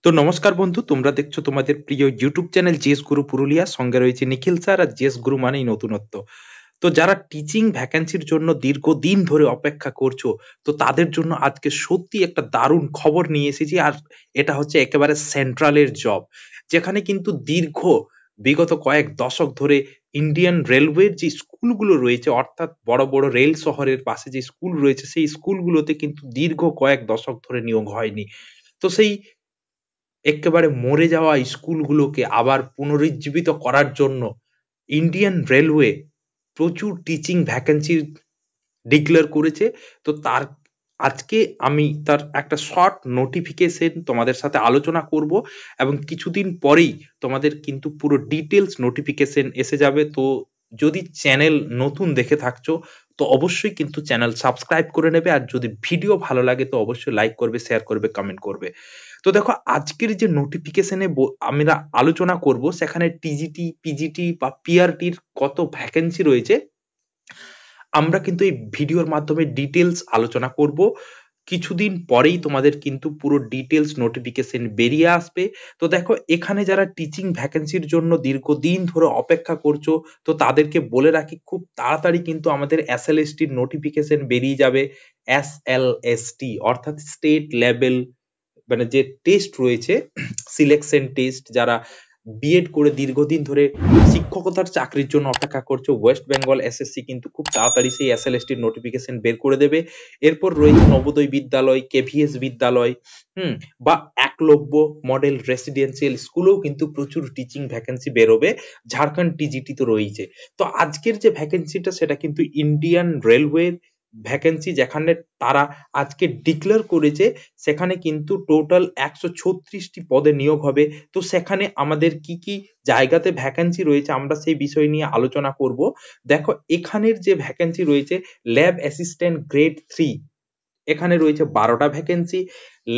তো নমস্কার বন্ধু, তোমরা দেখছো তোমাদের প্রিয় ইউটিউব চ্যানেল জেএস গুরু পুরুলিয়া। সঙ্গে রয়েছে নিখিল স্যার, আর জেএস গুরু মানেই নতুনত্ব। তো যারা টিচিং ভ্যাকেন্সির জন্য দীর্ঘদিন ধরে অপেক্ষা করছো, তো তাদের জন্য আজকে সত্যি একটা দারুণ খবর নিয়ে এসেছি। আর এটা হচ্ছে একেবারে সেন্ট্রালের জব, যেখানে কিন্তু বিগত কয়েক দশক ধরে ইন্ডিয়ান রেলওয়ের যে স্কুলগুলো রয়েছে, অর্থাৎ বড় বড় রেল শহরের পাশে যে স্কুল রয়েছে, সেই স্কুলগুলোতে কিন্তু দীর্ঘ কয়েক দশক ধরে নিয়োগ হয়নি। তো সেই এক্কেবারে মরে যাওয়া স্কুলগুলোকে আবার পুনরুজ্জীবিত করার জন্য ইন্ডিয়ান রেলওয়ে প্রচুর টিচিং ভ্যাকেন্সি ডিক্লেয়ার করেছে। তো আজকে আমি তার একটা শর্ট নোটিফিকেশন তোমাদের সাথে আলোচনা করব, এবং কিছুদিন পরেই তোমাদের কিন্তু পুরো ডিটেলস নোটিফিকেশন এসে যাবে। তো যদি চ্যানেল নতুন দেখে থাকছো, তো অবশ্যই কিন্তু চ্যানেল সাবস্ক্রাইব করে নেবে, আর যদি ভিডিও ভালো লাগে তো অবশ্যই লাইক করবে, শেয়ার করবে, কমেন্ট করবে। তো দেখো, আজকের যে নোটিফিকেশনে আমরা আলোচনা করব, সেখানে টিজিটি, পিজিটি বা পিআরটির কত ভ্যাকেন্সি রয়েছে আমরা কিন্তু এই ভিডিওর মাধ্যমে ডিটেলস আলোচনা করব। কিছুদিন পরেই তোমাদের কিন্তু পুরো ডিটেলস নোটিফিকেশন বেরিয়ে আসবে। তো দেখো, এখানে যারা টিচিং ভ্যাকেন্সির জন্য দীর্ঘদিন ধরে অপেক্ষা করছো, তো তাদেরকে বলে রাখি, খুব তাড়াতাড়ি কিন্তু আমাদের এসএলএসটির নোটিফিকেশন বেরিয়ে যাবে। এসএলএসটি অর্থাৎ স্টেট লেভেল, মানে যে টেস্ট রয়েছে, সিলেকশন টেস্ট, যারা বিএড করে দীর্ঘদিন ধরে শিক্ষকতার চাকরির জন্য অপেক্ষা করছে, ওয়েস্ট বেঙ্গল এসএসসি কিন্তু খুব তাড়াতাড়ি সেই এসএলএসটির নোটিফিকেশন বের করে দেবে। এরপর রয়েছে নবোদয় বিদ্যালয়, কেভিএস বিদ্যালয়, বা একলব্য মডেল রেসিডেন্সিয়াল স্কুলেও কিন্তু প্রচুর টিচিং ভ্যাকেন্সি বেরোবে। ঝাড়খণ্ড টিজিটি তো রয়েছে। তো আজকের যে ভ্যাকেন্সিটা, সেটা কিন্তু ইন্ডিয়ান রেলওয়ে ভ্যাকেন্সি, যেখানে তারা আজকে ডিক্লেয়ার করেছে। সেখানে কিন্তু টোটাল 136টি পদে নিয়োগ হবে। তো সেখানে আমাদের কি কি জায়গাতে ভ্যাকেন্সি রয়েছে, আমরা সেই বিষয় নিয়ে আলোচনা করব। দেখো, এখানের যে ভ্যাকেন্সি রয়েছে, ল্যাব অ্যাসিস্ট্যান্ট গ্রেড 3, এখানে রয়েছে 12টা ভ্যাকেন্সি।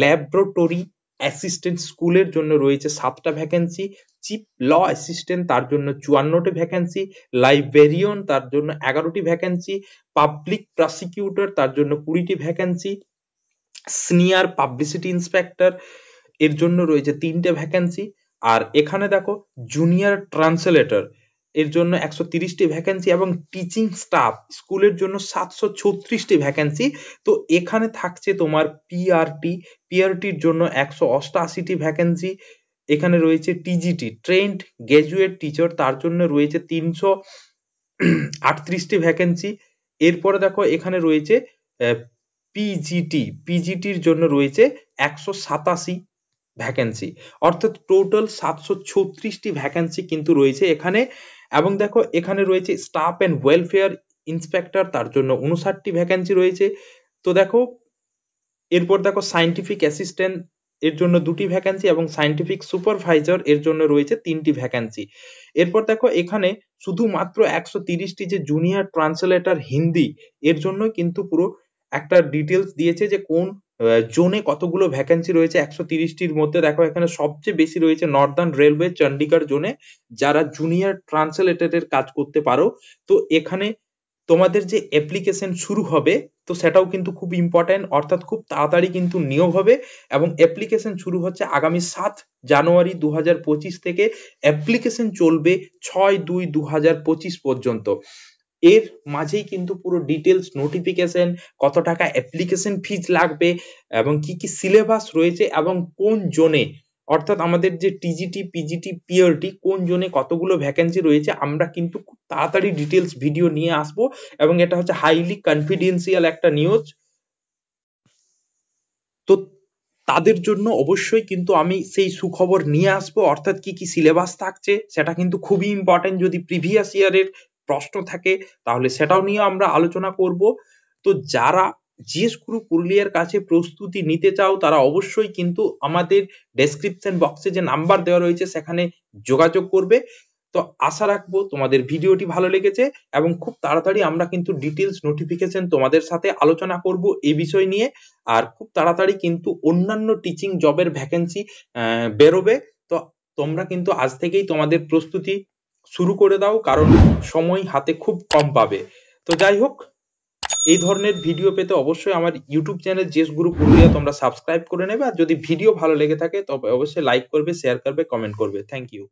ল্যাবরেটরি অ্যাসিস্ট্যান্ট স্কুলের জন্য রয়েছে 7টা ভ্যাকেন্সি। চিফ ল অ্যাসিস্ট্যান্ট, তার জন্য 54টি ভ্যাকেন্সি। লাইব্রেরিয়ান, তার জন্য 11টি ভ্যাকেন্সি। পাবলিক প্রসিকিউটর, তার জন্য 20টি ভ্যাকেন্সি। সিনিয়র পাবলিসিটি ইন্সপেক্টর, এর জন্য রয়েছে 3টে ভ্যাকেন্সি। আর এখানে দেখো, জুনিয়র ট্রান্সলেটর, এর জন্য 130টি ভ্যাকেন্সি, এবং টিচিং স্টাফ স্কুলের জন্য 736টি ভ্যাকেন্সি। তো এখানে থাকছে তোমার পিআরটির জন্য 188টি ভ্যাকেন্সি। এখানে রয়েছে টিজিটি, ট্রেন্ড গ্রাজুয়েট টিচার, তার জন্য রয়েছে 338টি ভ্যাকেন্সি। এরপরে দেখো, এখানে রয়েছে পিজিটির জন্য রয়েছে 187 ভ্যাকেন্সি। অর্থাৎ টোটাল 736টি ভ্যাকেন্সি কিন্তু রয়েছে এখানে। এবং দেখো, এখানে রয়েছে স্টাফ এন্ড ওয়েলফেয়ার ইন্সপেক্টর, তার জন্য 59টি ভ্যাকেন্সি রয়েছে। তো দেখো, এরপর দেখো, সায়েন্টিফিক অ্যাসিস্ট্যান্ট, এর জন্য 2টি ভ্যাকেন্সি, এবং সায়েন্টিফিক সুপারভাইজার, এর জন্য রয়েছে 3টি ভ্যাকেন্সি। এরপর দেখো, এখানে শুধুমাত্র 130টি যে জুনিয়র ট্রান্সলেটর হিন্দি, এর জন্য কিন্তু পুরো একটা ডিটেলস দিয়েছে যে কোন জোনে কতগুলো ভ্যাকেন্সি রয়েছে। 130টির মধ্যে দেখো, এখানে সবচেয়ে বেশি রয়েছে নর্দার্ন রেলওয়ে চণ্ডীগড় জোনে, যারা জুনিয়র ট্রান্সলেটরের কাজ করতে পারো। তো এখানে তোমাদের যে অ্যাপ্লিকেশন শুরু হবে, তো সেটাও কিন্তু খুব ইম্পর্টেন্ট, অর্থাৎ খুব তাড়াতাড়ি কিন্তু নিয়োগ হবে। এবং অ্যাপ্লিকেশন শুরু হচ্ছে আগামী 7 জানুয়ারি 2025 থেকে, অ্যাপ্লিকেশন চলবে 6/2/2025 পর্যন্ত। এর মাঝেই কিন্তু পুরো ডিটেলস নোটিফিকেশন, কত টাকা অ্যাপ্লিকেশন ফিজ লাগবে, এবং কি কি সিলেবাস রয়েছে, এবং কোন জোনে, অর্থাৎ আমাদের যে টিজিটি, পিজিটি, পিআরটি, কোন জোনে কতগুলো ভ্যাকেন্সি রয়েছে, আমরা কিন্তু খুব তাড়াতাড়ি ডিটেলস ভিডিও নিয়ে আসব। এবং এটা হচ্ছে হাইলি কনফিডেন্সিয়াল একটা নিউজ। তো তাদের জন্য অবশ্যই কিন্তু আমি সেই সুখবর নিয়ে আসবো, অর্থাৎ কি কি সিলেবাস থাকছে সেটা কিন্তু খুবই ইম্পর্টেন্ট। যদি প্রিভিয়াস ইয়ারের প্রশ্ন থাকে, তাহলে সেটাও নিয়ে আমরা আলোচনা করব। তো যারা জিএস গুরু পুরুলিয়ার কাছে প্রস্তুতি নিতে চাও, তারা অবশ্যই কিন্তু আমাদের ডেসক্রিপশন বক্সে যে নাম্বার দেওয়া রয়েছে, সেখানে যোগাযোগ করবে। তো আশা রাখবো তোমাদের ভিডিওটি ভালো লেগেছে, এবং খুব তাড়াতাড়ি আমরা কিন্তু ডিটেলস নোটিফিকেশন তোমাদের সাথে আলোচনা করব এই বিষয় নিয়ে। আর খুব তাড়াতাড়ি কিন্তু অন্যান্য টিচিং জবের ভ্যাকেন্সি বেরোবে। তো তোমরা কিন্তু আজ থেকেই তোমাদের প্রস্তুতি শুরু করে দাও, কারণ সময় হাতে খুব কম পাবে। তো যাই হোক, এই ধরনের ভিডিও পেতে অবশ্যই আমার ইউটিউব চ্যানেল জেস গুরু পুরুলিয়া তোমরা সাবস্ক্রাইব করে নেবে। আর যদি ভিডিও ভালো লেগে থাকে তবে অবশ্যই লাইক করবে, শেয়ার করবে, কমেন্ট করবে। Thank you.